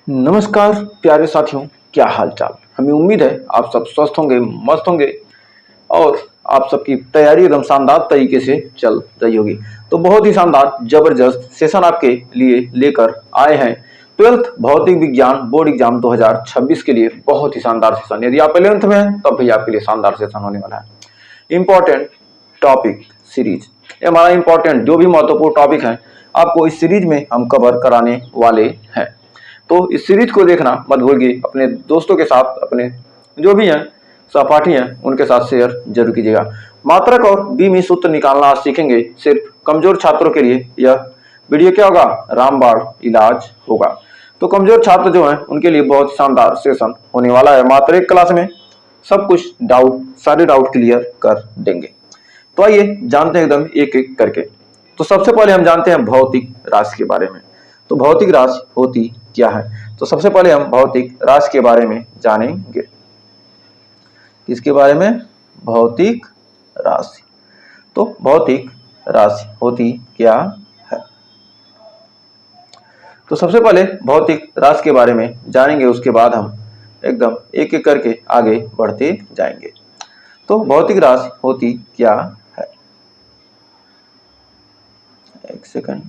नमस्कार प्यारे साथियों, क्या हाल चाल। हमें उम्मीद है आप सब स्वस्थ होंगे, मस्त होंगे और आप सबकी तैयारी एकदम शानदार तरीके से चल रही होगी। तो बहुत ही शानदार जबरदस्त सेशन आपके लिए लेकर आए हैं। 12th भौतिक विज्ञान बोर्ड एग्जाम 2026 के लिए बहुत ही शानदार सेशन। यदि आप 11th में हैं तब भी आपके लिए शानदार सेशन होने वाला है। इंपॉर्टेंट टॉपिक सीरीज, ये हमारा इंपॉर्टेंट जो भी महत्वपूर्ण टॉपिक है आपको इस सीरीज में हम कवर कराने वाले हैं। तो इस सीरीज को देखना मत भूलिए, अपने दोस्तों के साथ, अपने जो भी हैं सहपाठी हैं उनके साथ शेयर जरूर कीजिएगा। मात्रक और बीमी सूत्र निकालना आज सीखेंगे। सिर्फ कमजोर छात्रों के लिए यह वीडियो क्या होगा, रामबाण इलाज होगा। तो कमजोर छात्र जो हैं उनके लिए बहुत शानदार सेशन होने वाला है। मात्र एक क्लास में सब कुछ सारे डाउट क्लियर कर देंगे। तो आइए जानते हैं एकदम एक एक करके। तो सबसे पहले हम जानते हैं भौतिक राशि के बारे में। तो भौतिक राशि होती क्या है? तो सबसे पहले हम भौतिक राशि के बारे में जानेंगे। किसके बारे में? भौतिक राशि। तो भौतिक राशि होती क्या है? तो सबसे पहले भौतिक राशि के बारे में जानेंगे, उसके बाद हम एकदम एक एक करके आगे बढ़ते जाएंगे। तो भौतिक राशि होती क्या है? एक सेकंड।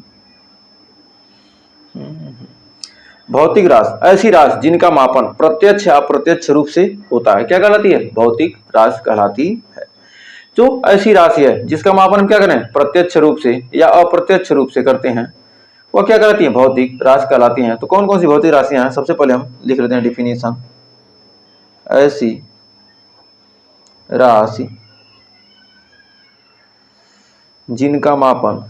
भौतिक राशि ऐसी राशि जिनका मापन प्रत्यक्ष या अप्रत्यक्ष रूप से होता है, क्या कहलाती है? भौतिक राशि कहलाती है। जो ऐसी राशि है जिसका मापन हम क्या करें, प्रत्यक्ष रूप से या अप्रत्यक्ष रूप से करते हैं, वह क्या कहलाती है? भौतिक राशि कहलाती हैं। तो कौन कौन सी भौतिक राशियां हैं? सबसे पहले हम लिख लेते हैं डिफिनीशन। ऐसी राशि जिनका मापन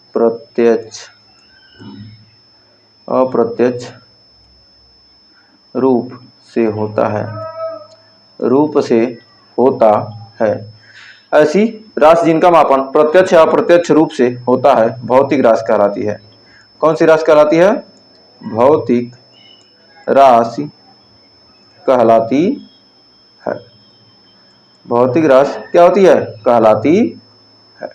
प्रत्यक्ष या अप्रत्यक्ष रूप से होता है। ऐसी राशि जिनका मापन प्रत्यक्ष या अप्रत्यक्ष रूप से होता है भौतिक राशि कहलाती है। कौन सी राशि कहलाती है? भौतिक राशि कहलाती है। भौतिक राशि क्या होती है? कहलाती है।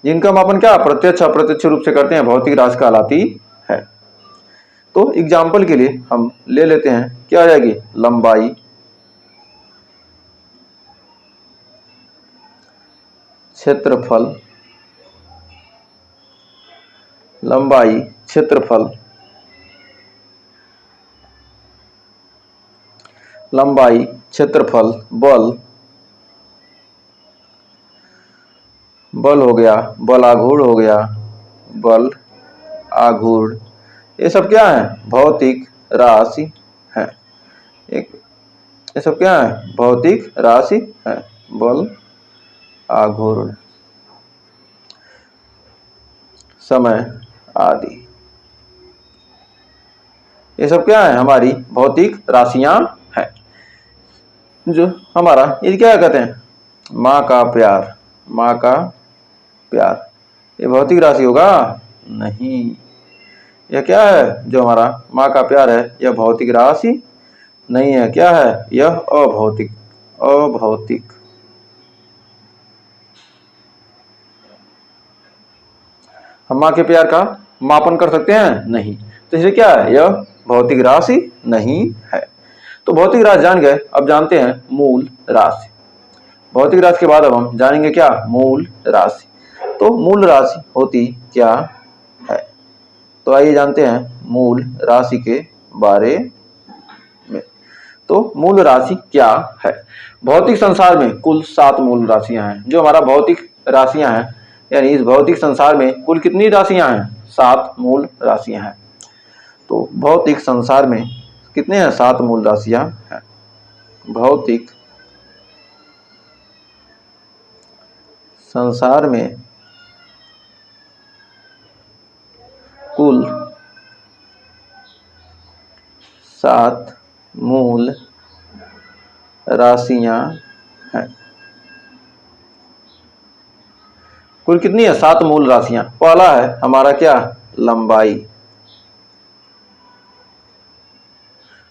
जिनका मापन क्या प्रत्यक्ष अप्रत्यक्ष रूप से करते हैं, भौतिक राशि कहलाती है। तो एग्जाम्पल के लिए हम ले लेते हैं, क्या आ जाएगी? लंबाई, क्षेत्रफल, बल हो गया, बल आघूर्ण, ये सब क्या है? भौतिक राशि है। ये सब क्या है? भौतिक राशि है। बल, आघूर्ण, समय आदि, ये सब क्या है? हमारी भौतिक राशियां हैं। जो हमारा ये क्या कहते हैं? माँ का प्यार, ये भौतिक राशि होगा? नहीं। यह क्या है? जो हमारा माँ का प्यार है, यह भौतिक राशि नहीं है। क्या है? यह अभौतिक। हम माँ के प्यार का मापन कर सकते हैं? नहीं। तो इसलिए क्या है? यह भौतिक राशि नहीं है। तो भौतिक राशि जान गए, अब जानते हैं मूल राशि। भौतिक राशि के बाद अब हम जानेंगे क्या? मूल राशि। तो मूल राशि होती क्या है? तो आइए जानते हैं मूल राशि के बारे में। तो मूल राशि क्या है? भौतिक संसार में कुल 7 मूल राशियां हैं। जो हमारा भौतिक राशियां हैं, यानी इस भौतिक संसार में कुल कितनी राशियां हैं? 7 मूल राशियां हैं। तो भौतिक संसार में कितने हैं? 7 मूल राशियां हैं। भौतिक संसार में कुल 7 मूल राशियां हैं। कुल कितनी है? 7 मूल राशियां। पहला है हमारा क्या? लंबाई।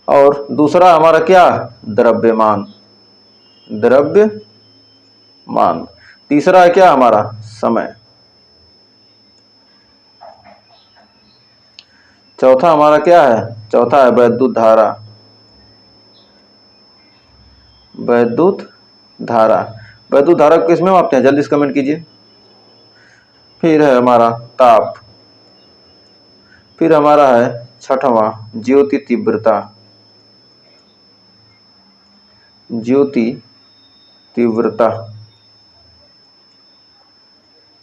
और दूसरा हमारा क्या, द्रव्यमान, द्रव्यमान। तीसरा है क्या हमारा, समय। चौथा हमारा क्या है, चौथा है वैद्युत धारा, वैद्युत धारा। वैद्युत धारा को किसमें मापते हैं, जल्दी से कमेंट कीजिए। फिर है हमारा ताप। फिर हमारा है छठवां ज्योति तीव्रता, ज्योति तीव्रता।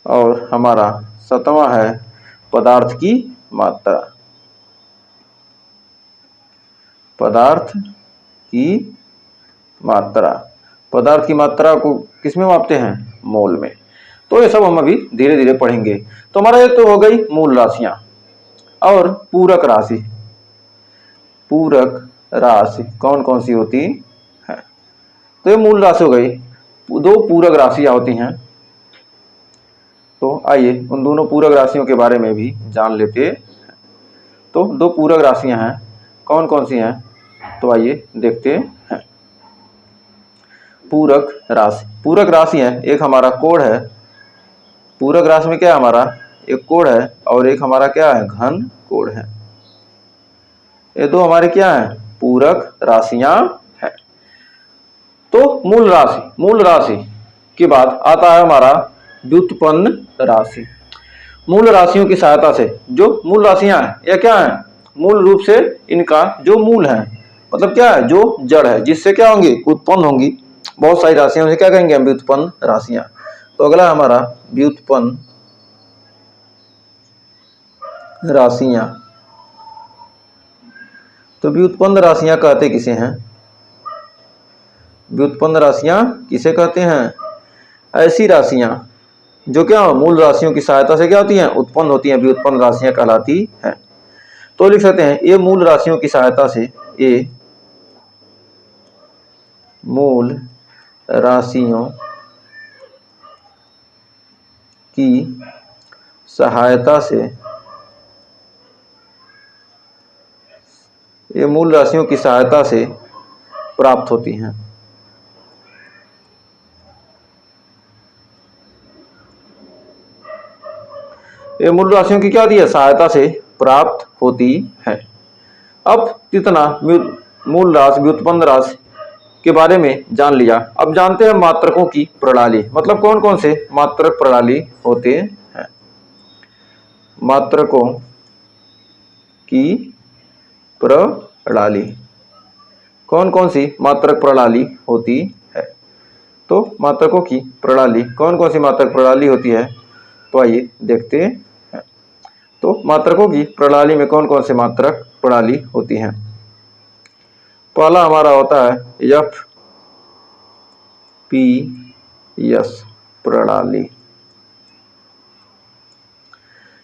और हमारा सातवां है पदार्थ की मात्रा, पदार्थ की मात्रा। पदार्थ की मात्रा को किसमें मापते हैं, मोल में। तो ये सब हम अभी धीरे धीरे पढ़ेंगे। तो हमारा ये तो हो गई मूल राशियां। और पूरक राशि, पूरक राशि कौन कौन सी होती है। तो ये मूल राशि हो गई, दो पूरक राशियां होती हैं। तो आइए उन दोनों पूरक राशियों के बारे में भी जान लेते हैं। तो दो पूरक राशियां हैं, कौन कौन सी हैं, तो आइए देखते हैं। पूरक राशि, पूरक राशि है, एक हमारा कोण है। पूरक राशि में क्या है हमारा, एक कोण है और एक हमारा क्या है, घन कोण है। ये दो हमारे क्या है, पूरक राशियां हैं। तो मूल राशि, मूल राशि के बाद आता है हमारा व्युत्पन्न राशि। मूल राशियों की सहायता से, जो मूल राशियां हैं या क्या है, मूल रूप से इनका जो मूल है, मतलब क्या है, जो जड़ है, जिससे क्या होंगी, उत्पन्न होंगी बहुत सारी राशियां, उसे क्या कहेंगे हम, व्युत्पन्न राशियां। तो अगला हमारा व्युत्पन्न राशियां। तो व्युत्पन्न राशियां कहते किसे हैं, व्युत्पन्न राशियां किसे कहते हैं, ऐसी राशियां जो क्या मूल राशियों की सहायता से क्या होती हैं, उत्पन्न होती हैं, व्युत्पन्न राशियां कहलाती हैं। तो लिख सकते हैं, ये मूल राशियों की सहायता से, ये मूल राशियों की सहायता से, ये मूल राशियों की सहायता से प्राप्त होती हैं। ये मूल राशियों की क्या होती है, सहायता से प्राप्त होती है। अब कितना मूल राशि, व्युत्पन्न राशि के बारे में जान लिया। अब जानते हैं मात्रकों की प्रणाली, मतलब कौन कौन से मात्रक प्रणाली होते हैं। मात्रकों की प्रणाली, कौन कौन सी मात्रक प्रणाली होती है। तो मात्रकों की प्रणाली, कौन कौन सी मात्रक प्रणाली होती है, तो आइए देखते हैं। तो मात्रकों की प्रणाली में कौन कौन से मात्रक प्रणाली होती हैं। पहला हमारा होता है एफ पी एस प्रणाली।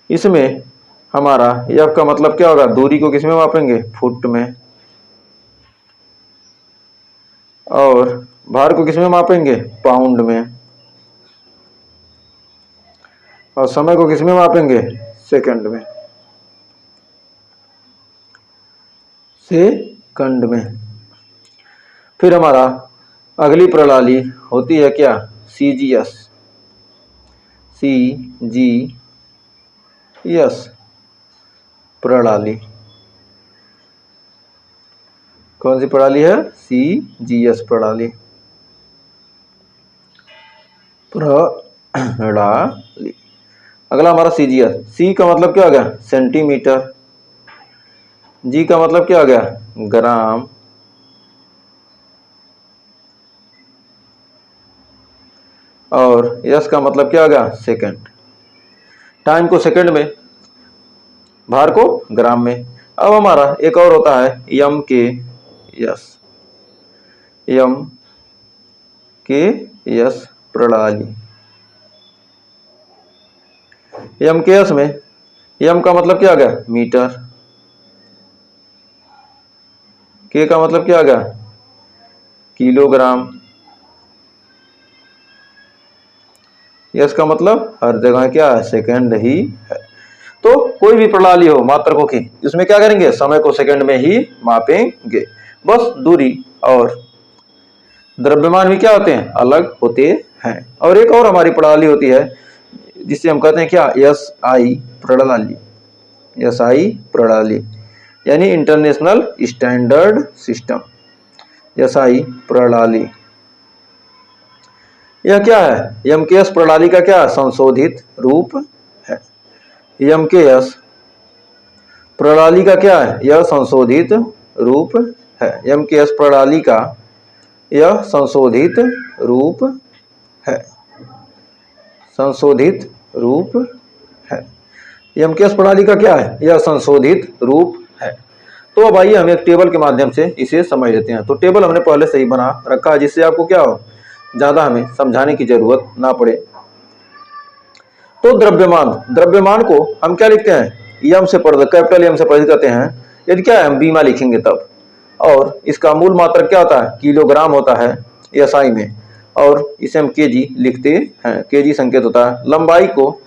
इसमें हमारा एफ का मतलब क्या होगा, दूरी को किसमें मापेंगे, फुट में। और भार को किसमें मापेंगे, पाउंड में। और समय को किसमें मापेंगे, सेकंड में, सेकंड में। फिर हमारा अगली प्रणाली होती है क्या, सीजीएस, सीजीएस प्रणाली। कौन सी प्रणाली है, सीजीएस प्रणाली, प्रणाली। अगला हमारा सीजीएस, सी का मतलब क्या हो गया, सेंटीमीटर। जी का मतलब क्या हो गया, ग्राम। और यस का मतलब क्या हो गया, सेकंड। टाइम को सेकंड में, भार को ग्राम में। अब हमारा एक और होता है एम के एस, एम के एस प्रणाली। एम के एस में एम का मतलब क्या आ गया, मीटर। के का मतलब क्या आ गया, किलोग्राम। एस का मतलब हर जगह क्या है, सेकंड ही है। तो कोई भी प्रणाली हो मात्रकों की, इसमें क्या करेंगे, समय को सेकंड में ही मापेंगे। बस दूरी और द्रव्यमान भी क्या होते हैं, अलग होते हैं। और एक और हमारी प्रणाली होती है जिसे हम कहते हैं क्या, SI प्रणाली। SI प्रणाली यानी इंटरनेशनल स्टैंडर्ड सिस्टम। SI प्रणाली यह क्या है, MKS प्रणाली का क्या संशोधित रूप है। MKS प्रणाली का क्या है, यह संशोधित रूप है। MKS प्रणाली का यह संशोधित रूप है, संशोधित रूप है। MKS प्रणाली का क्या है, यह संशोधित रूप है। तो अब आइए हम एक टेबल के माध्यम से इसे समझ लेते हैं। तो टेबल हमने पहले से ही बना रखा है जिससे आपको क्या हो, ज्यादा हमें समझाने की जरूरत ना पड़े। तो द्रव्यमान को हम क्या लिखते हैं, M से कैपिटल M से प्रदर्शित करते हैं। यदि क्या है, हम बीमा लिखेंगे तब। और इसका मूल मात्रक क्या होता है, किलोग्राम होता है SI में, और इसे हम केजी लिखते हैं, केजी संकेत होता है। लंबाई को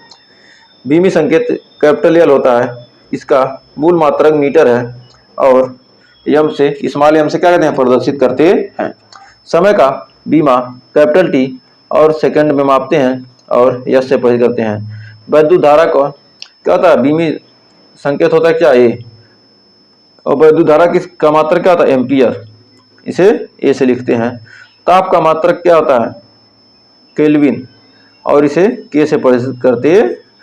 बीमी संकेत कैपिटल L होता है, इसका मूल मात्रक मीटर है, और M से स्मॉल m से क्या कहते हैं, प्रदर्शित करते हैं। समय का बीमा कैपिटल T और सेकंड में मापते हैं और S से प्रदर्शित करते हैं। वैद्युत धारा का क्या होता है, बीमी संकेत होता है क्या A, और वैद्युत धारा का मात्रक क्या होता है, एम्पियर, इसे A से लिखते हैं। ताप का मात्रक क्या होता है, केल्विन, और इसे K से प्रदर्शित करते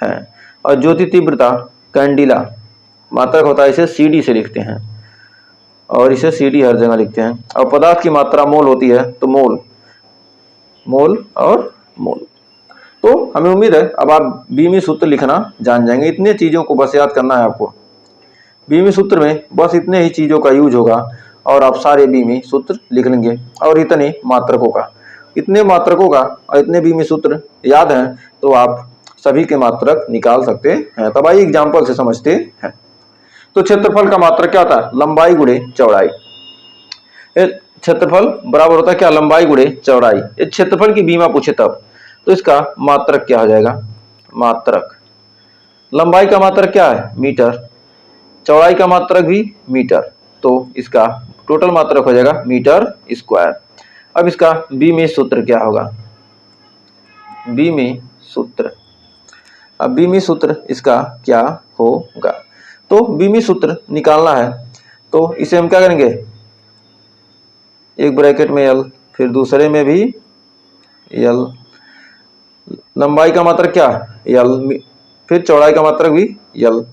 हैं। और ज्योति तीव्रता कैंडिला मात्रक होता है, इसे CD से लिखते हैं, और इसे CD हर जगह लिखते हैं। और पदार्थ की मात्रा मोल होती है, तो मोल और मोल। तो हमें उम्मीद है अब आप बीमी सूत्र लिखना जान जाएंगे। इतने चीजों को बस याद करना है आपको। बीमी सूत्र में बस इतने ही चीजों का यूज होगा और आप सारे बीमी सूत्र लिख लेंगे। और इतने मात्रकों का और इतने बीमी सूत्र याद हैं तो आप सभी के मात्रक निकाल सकते हैं। तब आइए एग्जाम्पल से समझते हैं। तो क्षेत्रफल का मात्रक क्या होता है, लंबाई गुणे चौड़ाई। क्षेत्रफल बराबर होता है क्या, लंबाई गुणे चौड़ाई। ये क्षेत्रफल की बीमा पूछे तब, तो इसका मात्रक क्या हो जाएगा, मात्रक। लंबाई का मात्रक क्या है, मीटर। चौड़ाई का मात्रक भी मीटर, तो इसका टोटल मात्रक हो जाएगा मीटर स्क्वायर। अब इसका बीमी सूत्र क्या होगा, बीमी सूत्र। अब बीमी सूत्र इसका क्या होगा, तो बीमी सूत्र निकालना है तो इसे हम क्या करेंगे, एक ब्रैकेट में L, फिर दूसरे में भी L। लंबाई का मात्रक क्या, L, फिर चौड़ाई का मात्रक भी L,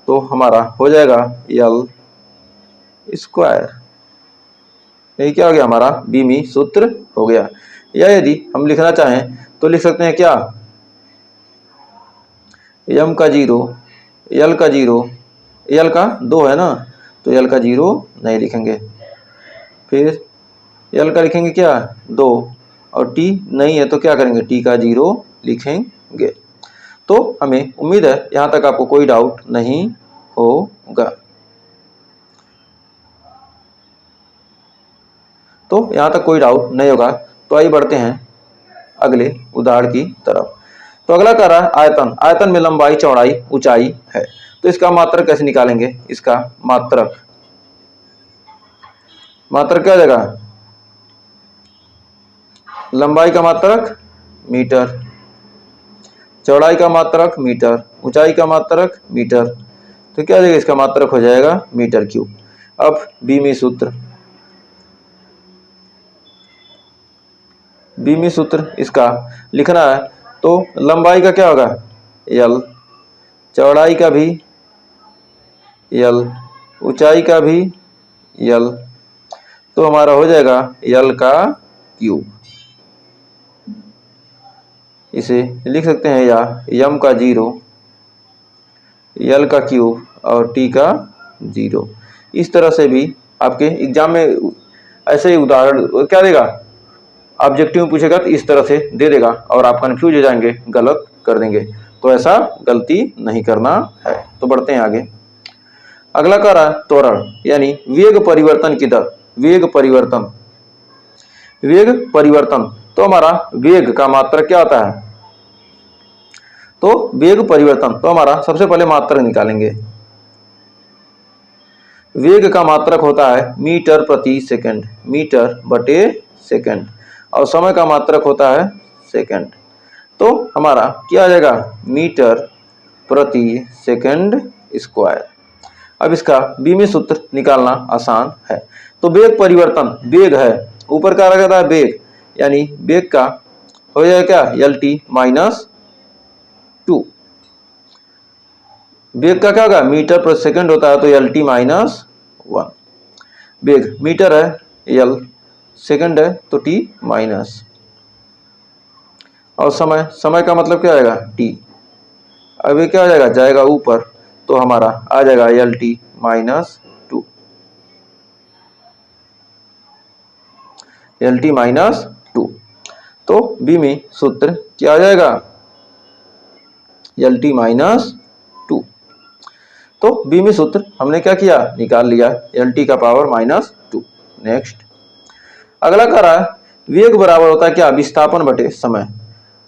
तो हमारा हो जाएगा L स्क्वायर। यही क्या हो गया, हमारा बीमी सूत्र हो गया। या यदि हम लिखना चाहें तो लिख सकते हैं क्या, M का 0, L का 0, L का 2 है ना, तो L का 0 नहीं लिखेंगे। फिर L का लिखेंगे क्या, 2, और T नहीं है तो क्या करेंगे, T का 0 लिखेंगे। तो हमें उम्मीद है यहाँ तक आपको कोई डाउट नहीं होगा। तो यहाँ तक कोई डाउट नहीं होगा। तो आइए बढ़ते हैं अगले उदाहरण की तरफ। तो अगला कह रहा है आयतन। आयतन में लंबाई चौड़ाई ऊंचाई है, तो इसका मात्रक कैसे निकालेंगे, इसका मात्रक क्या हो जाएगा, लंबाई का मात्रक मीटर, चौड़ाई का मात्रक मीटर, ऊंचाई का मात्रक मीटर, तो क्या हो जाएगा, इसका मात्रक हो जाएगा मीटर क्यूब। अब बीमी सूत्र इसका लिखना है तो लंबाई का क्या होगा L, चौड़ाई का भी L, ऊंचाई का भी L, तो हमारा हो जाएगा L का क्यूब। इसे लिख सकते हैं या M का 0, L का क्यूब और T का 0। इस तरह से भी आपके एग्जाम में ऐसे ही उदाहरण क्या देगा, ऑब्जेक्टिव में पूछेगा तो इस तरह से दे देगा और आप कंफ्यूज हो जाएंगे, गलत कर देंगे। तो ऐसा गलती नहीं करना है। तो बढ़ते हैं आगे। अगला कह रहा है त्वरण यानी वेग परिवर्तन की दर। वेग परिवर्तन, तो हमारा वेग का मात्रक क्या होता है, तो वेग परिवर्तन, तो हमारा सबसे पहले मात्रक निकालेंगे। वेग का मात्रक होता है मीटर प्रति सेकंड, मीटर बटे सेकंड, और समय का मात्रक होता है सेकंड। तो हमारा क्या आ जाएगा, मीटर प्रति सेकंड स्क्वायर। अब इसका बीमी सूत्र निकालना आसान है। तो वेग परिवर्तन, वेग है ऊपर का रखा था वेग, यानी वेग का हो जाएगा क्या, एल टी माइनस 2। वेग का क्या होगा, मीटर प्रति सेकंड होता है तो एल टी माइनस 1। वेग मीटर है, एल सेकंड है तो टी माइनस, और समय, समय का मतलब क्या आएगा, टी। अब ये क्या हो जाएगा, जाएगा ऊपर, तो हमारा आ जाएगा L T minus 2, L T minus 2। तो बीमी सूत्र क्या आ जाएगा, एल टी माइनस 2। तो बीमी सूत्र हमने क्या किया, निकाल लिया, एल टी का पावर माइनस 2। नेक्स्ट अगला कह रहा है वेग बराबर होता है क्या, विस्थापन बटे समय,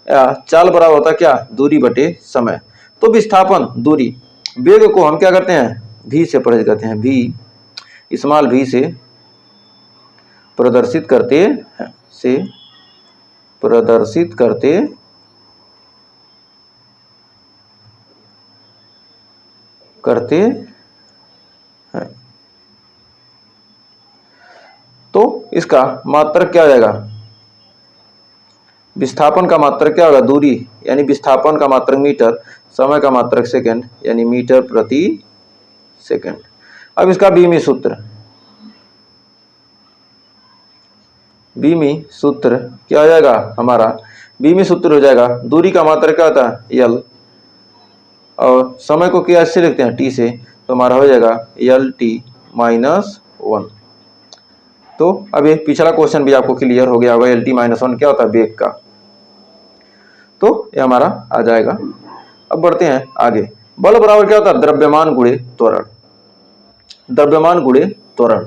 या चाल बराबर होता है क्या, दूरी बटे समय। तो विस्थापन दूरी, वेग को हम क्या करते हैं, v से प्रदर्शित करते हैं, v स्मॉल v से प्रदर्शित करते हैं, से प्रदर्शित करते हैं। तो इसका मात्रक क्या हो जाएगा, विस्थापन का मात्रक क्या होगा, दूरी, यानी विस्थापन का मात्रक मीटर, समय का मात्रक सेकंड, यानी मीटर प्रति सेकंड। अब इसका बीमी सूत्र, बीमी सूत्र क्या हो जाएगा हमारा, बीमी सूत्र हो जाएगा, दूरी का मात्रक क्या होता है, एल, और समय को क्या से लिखते हैं, टी से, तो हमारा हो जाएगा एल टी माइनस 1। तो अब ये पिछला क्वेश्चन भी आपको क्लियर हो गया होगा, एल टी माइनस 1 क्या होता है, वेग का। तो ये हमारा आ जाएगा। अब बढ़ते हैं आगे, बल बराबर क्या होता है, द्रव्यमान गुणे त्वरण, द्रव्यमान गुणे त्वरण।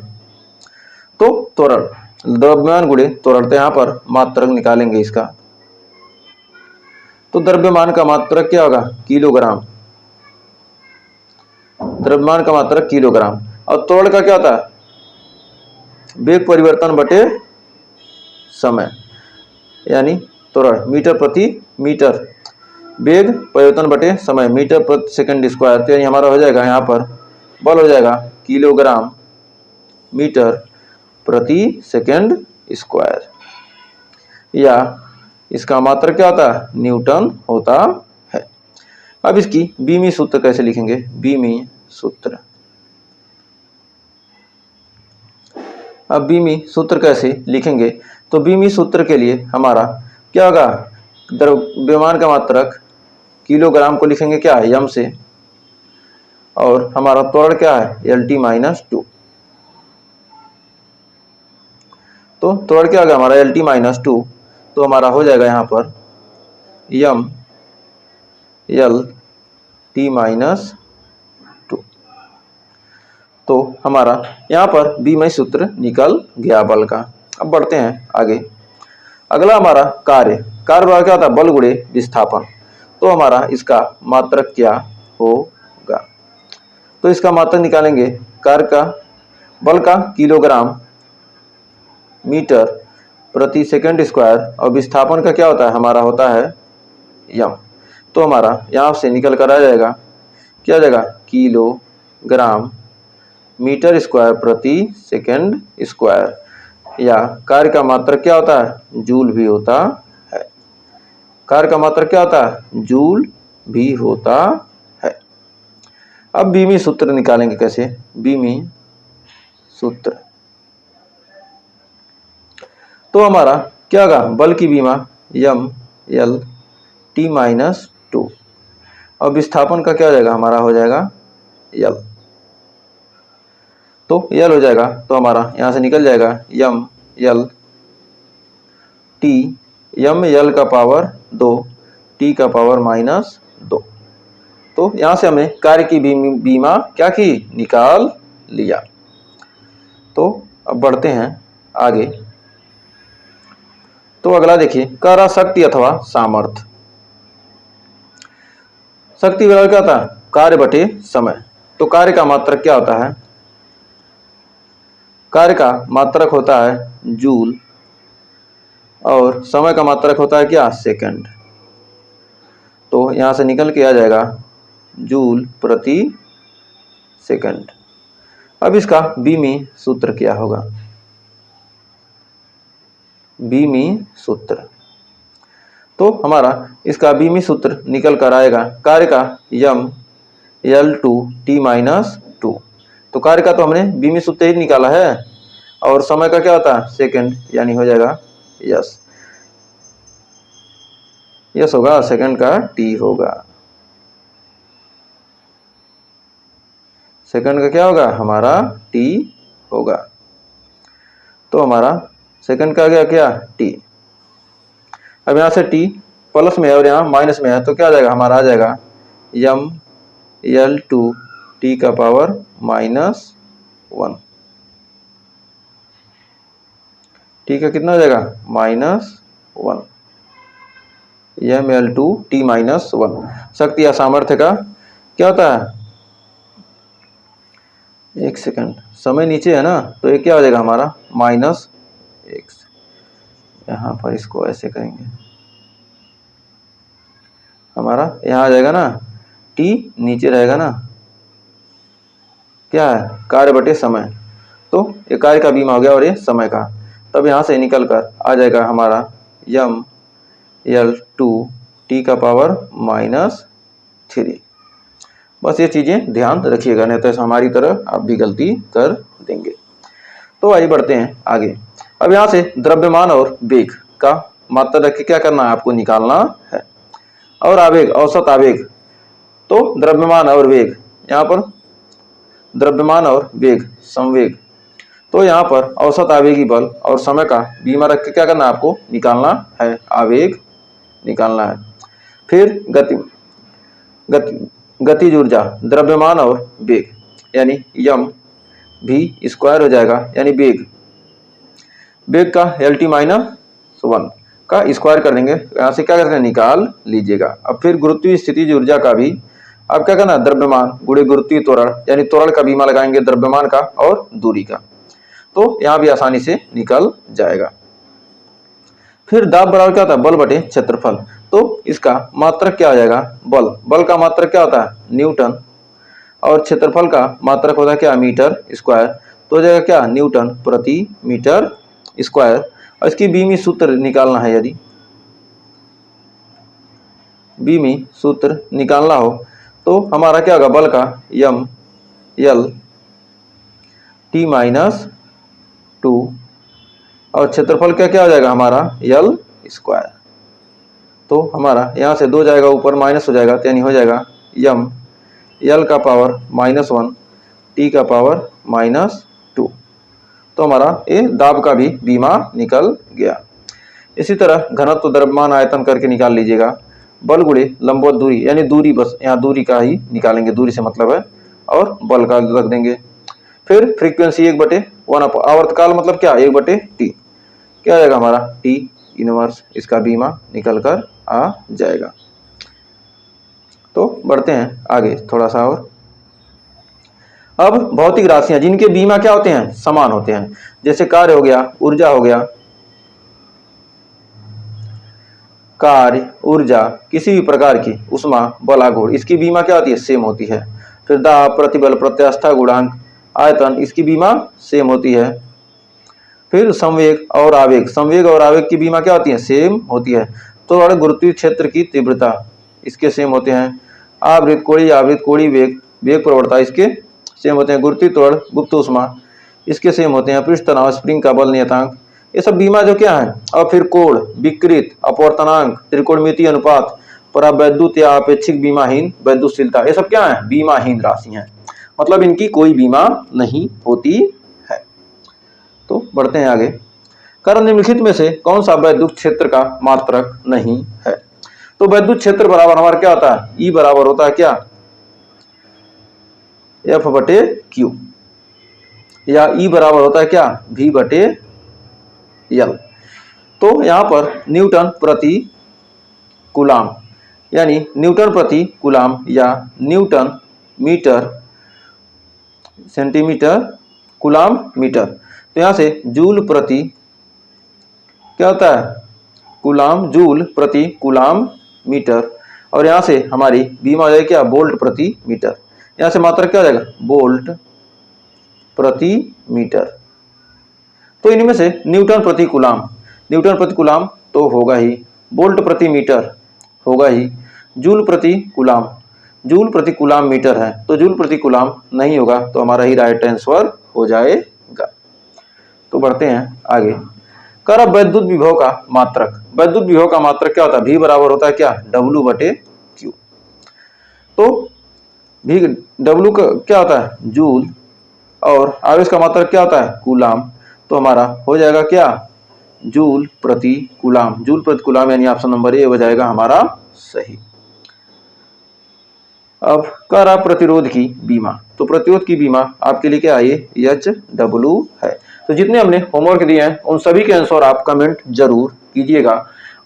तो त्वरण, द्रव्यमान गुणे त्वरण, तो यहाँ पर मात्रक निकालेंगे इसका। तो द्रव्यमान का मात्रक क्या होगा, किलोग्राम, द्रव्यमान का मात्रक किलोग्राम, और त्वरण का क्या होता है, वेग परिवर्तन बटे समय, यानी त्वरण मीटर प्रति मीटर, वेग परिवर्तन बटे समय, मीटर प्रति सेकंड स्क्वायर। तो यानी हमारा हो जाएगा यहाँ पर बल हो जाएगा किलोग्राम मीटर प्रति सेकंड स्क्वायर, या इसका मात्रक क्या होता है, न्यूटन होता है। अब इसकी बीमी सूत्र कैसे लिखेंगे, बीमी सूत्र, अब बीमी सूत्र कैसे लिखेंगे, तो बीमी सूत्र के लिए हमारा क्या होगा, द्रव्यमान का मात्रक किलोग्राम को लिखेंगे क्या, यम से, और हमारा त्वरण क्या है, एल टी माइनस 2। तो त्वरण क्या होगा हमारा, एल टी माइनस 2, तो हमारा हो जाएगा यहाँ पर यम एल टी माइनस 2। तो हमारा यहाँ पर बीमी सूत्र निकल गया बल का। अब बढ़ते हैं आगे, अगला हमारा कार्य, कार्य बराबर क्या होता है, बल गुणे विस्थापन। तो हमारा इसका मात्रक क्या होगा, तो इसका मात्रक निकालेंगे, कार्य का, बल का किलोग्राम मीटर प्रति सेकंड स्क्वायर, और विस्थापन का क्या होता है, हमारा होता है यम। तो हमारा यहाँ से निकल कर आ जाएगा, क्या आ जाएगा, किलोग्राम मीटर स्क्वायर प्रति सेकंड स्क्वायर, या कार्य का मात्रक क्या होता है, जूल भी होता है, कार्य का मात्रक क्या होता है, जूल भी होता है। अब बीमी सूत्र निकालेंगे कैसे, बीमी सूत्र, तो हमारा क्या होगा, बल की बीमा यम एल टी माइनस 2, और विस्थापन का क्या हो जाएगा, हमारा हो जाएगा यल। तो यल हो जाएगा, तो हमारा यहाँ से निकल जाएगा यम यल टी, यम यल का पावर 2, टी का पावर माइनस 2। तो यहाँ से हमने कार्य की बीमा क्या की, निकाल लिया। तो अब बढ़ते हैं आगे, तो अगला देखिए, कह रहा शक्ति अथवा सामर्थ्य। शक्ति बराबर क्या होता है, कार्य बटे समय। तो कार्य का मात्रक क्या होता है, कार्य का मात्रक होता है जूल और समय का मात्रक होता है क्या, सेकंड। तो यहां से निकल के आ जाएगा जूल प्रति सेकंड। अब इसका बीमी सूत्र क्या होगा, बीमी सूत्र, तो हमारा इसका बीमी सूत्र निकल कर आएगा कार्य का यम L2t-2। तो कार्य का तो हमने बीमी सूत्र ही निकाला है और समय का क्या होता है, सेकंड, यानी हो जाएगा यस, यस होगा, सेकंड का टी होगा, सेकंड का क्या होगा हमारा टी होगा। तो हमारा सेकंड का गया क्या, टी। अब यहां से टी प्लस में है और यहाँ माइनस में है, तो क्या आ जाएगा हमारा, आ जाएगा यम L2t-1 टी का कितना हो जाएगा, -1, यम L2t-1। शक्ति या सामर्थ्य का क्या होता है, एक सेकंड, समय नीचे है ना, तो ये क्या हो जाएगा हमारा -1। यहाँ पर इसको ऐसे करेंगे, हमारा यहाँ आ जाएगा ना, टी नीचे रहेगा ना, क्या है, कार्य बटे समय। तो ये कार्य का बीमा हो गया और ये समय का। तब यहाँ से निकल कर आ जाएगा हमारा यम L2t-3। बस ये चीजें ध्यान रखिएगा, नहीं तो हमारी तरह आप भी गलती कर देंगे। तो आइए बढ़ते हैं आगे। अब यहाँ से द्रव्यमान और वेग का मात्रक क्या करना है, आपको निकालना है, और आवेग, औसत आवेग। तो द्रव्यमान और वेग, यहाँ पर द्रव्यमान और वेग, संवेग। तो यहाँ पर औसत आवेगी बल और समय का बीमा रख के क्या करना है, आपको निकालना है, आवेग निकालना है। फिर गतिज ऊर्जा, द्रव्यमान और वेग, यानी यम भी स्क्वायर हो जाएगा, यानी वेग का L-1 का स्क्वायर कर देंगे, यहाँ से क्या करते हैं, निकाल लीजिएगा। अब फिर गुरुत्वीय स्थितिज ऊर्जा का भी अब क्या करना है, द्रव्यमान गुणे गुरुत्वीय त्वरण, यानी त्वरण का बीमा लगाएंगे द्रव्यमान का और दूरी का, तो यहाँ भी आसानी से निकल जाएगा। फिर दाब बराबर क्या होता है, बल बटे क्षेत्रफल। तो इसका मात्रक क्या हो जाएगा, बल का मात्रक क्या होता है, न्यूटन, और क्षेत्रफल का मात्रक होता है क्या, मीटर स्क्वायर। तो हो जाएगा क्या, न्यूटन प्रति मीटर स्क्वायर। और इसकी बीमी सूत्र निकालना है, यदि बीमी सूत्र निकालना हो तो हमारा क्या होगा, बल का यम L-T-2 और क्षेत्रफल क्या हो जाएगा हमारा L स्क्वायर। तो हमारा यहाँ से 2 जाएगा ऊपर, माइनस हो जाएगा, यानी हो जाएगा यम L का पावर -1 T का पावर -2। तो हमारा ये दाब का भी बीमा निकल गया। इसी तरह घनत्व, द्रव्यमान, आयतन करके निकाल लीजिएगा। बल गुणे लंबवत दूरी, यानी दूरी, बस यहाँ दूरी का ही निकालेंगे, दूरी से मतलब है, और बल का रख देंगे। फिर फ्रीक्वेंसी 1/1, आवर्तकाल मतलब क्या, 1/t, क्या आएगा हमारा T इनवर्स, इसका बीमा निकल कर आ जाएगा। तो बढ़ते हैं आगे थोड़ा सा और। अब भौतिक राशियां जिनके बीमा क्या होते हैं, समान होते हैं, जैसे कार्य हो गया, ऊर्जा हो गया, कार्य, ऊर्जा, किसी भी प्रकार की उष्मा, बल, आघूर्ण, इसकी बीमा क्या होती है, सेम होती है। फिर दाब, प्रतिबल, प्रत्यास्था गुणांक, आयतन, इसकी बीमा सेम होती है। फिर संवेग और आवेग, संवेग और आवेग की बीमा क्या होती है, सेम होती है। तो गुरुत्वीय क्षेत्र की तीव्रता, इसके सेम होते हैं। आवृत्त कोणीय वेग, वेग प्रवणता, इसके सेम होते हैं। गुरुत्वीय त्वरण, गुप्त उष्मा, इसके सेम होते हैं। पृष्ठ तनाव, स्प्रिंग का बल नियतांक, ये सब बीमा जो क्या है। और फिर कोण, विकृत, अपवर्तनांक, त्रिकोणमितीय अनुपात, परावैद्युत या अपेक्षिक बीमाहीन वैद्युतशीलता, ये सब क्या है, बीमाहीन राशि हैं, मतलब इनकी कोई बीमा नहीं होती है। तो बढ़ते हैं आगे। कारण निम्नलिखित में से कौन सा वैद्युत क्षेत्र का मात्रक नहीं है। तो वैद्युत क्षेत्र बराबर हमारा क्या होता है, E बराबर होता है क्या, F/Q, या E बराबर होता है क्या, V/L। तो यहां पर न्यूटन प्रति कूलाम, यानी न्यूटन प्रति कूलाम या newton metre centimetre coulomb metre. तो यहाँ से जूल प्रति क्या होता है कूलाम, जूल प्रति कूलाम मीटर, और यहाँ से हमारी बीमा हो जाएगी क्या वोल्ट प्रति मीटर। यहाँ से मात्रा क्या हो जाएगा वोल्ट प्रति मीटर। तो इनमें से न्यूटन प्रति कूलाम तो होगा ही, वोल्ट प्रति मीटर होगा ही, जूल प्रति कूलाम मीटर है तो जूल प्रति कूलाम नहीं होगा, तो हमारा ही राइट आंसर हो जाएगा। तो बढ़ते हैं आगे। कर वैद्युत विभव का मात्रक। वैद्युत विभव का मात्रक क्या होता है, V बराबर होता है क्या W/Q। तो V W का क्या होता है जूल, और आवेश का मात्रक क्या होता है कूलाम, तो हमारा हो जाएगा क्या जूल प्रति कूलाम, यानी ऑप्शन नंबर ए हो जाएगा हमारा सही। अब कर प्रतिरोध की बीमा। तो प्रतिरोध की बीमा आपके लिए क्या है HW है। तो जितने हमने होमवर्क दिए हैं उन सभी के आंसर आप कमेंट जरूर कीजिएगा,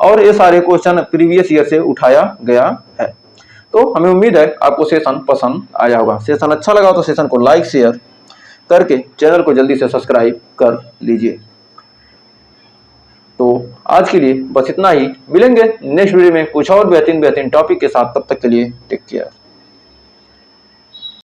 और ये सारे क्वेश्चन प्रीवियस ईयर से उठाया गया है। तो हमें उम्मीद है आपको सेशन पसंद आया होगा। सेशन अच्छा लगा तो सेशन को लाइक शेयर करके चैनल को जल्दी से सब्सक्राइब कर लीजिए। तो आज के लिए बस इतना ही, मिलेंगे नेक्स्ट वीडियो में कुछ और बेहतरीन टॉपिक के साथ। तब तक के लिए टेक केयर।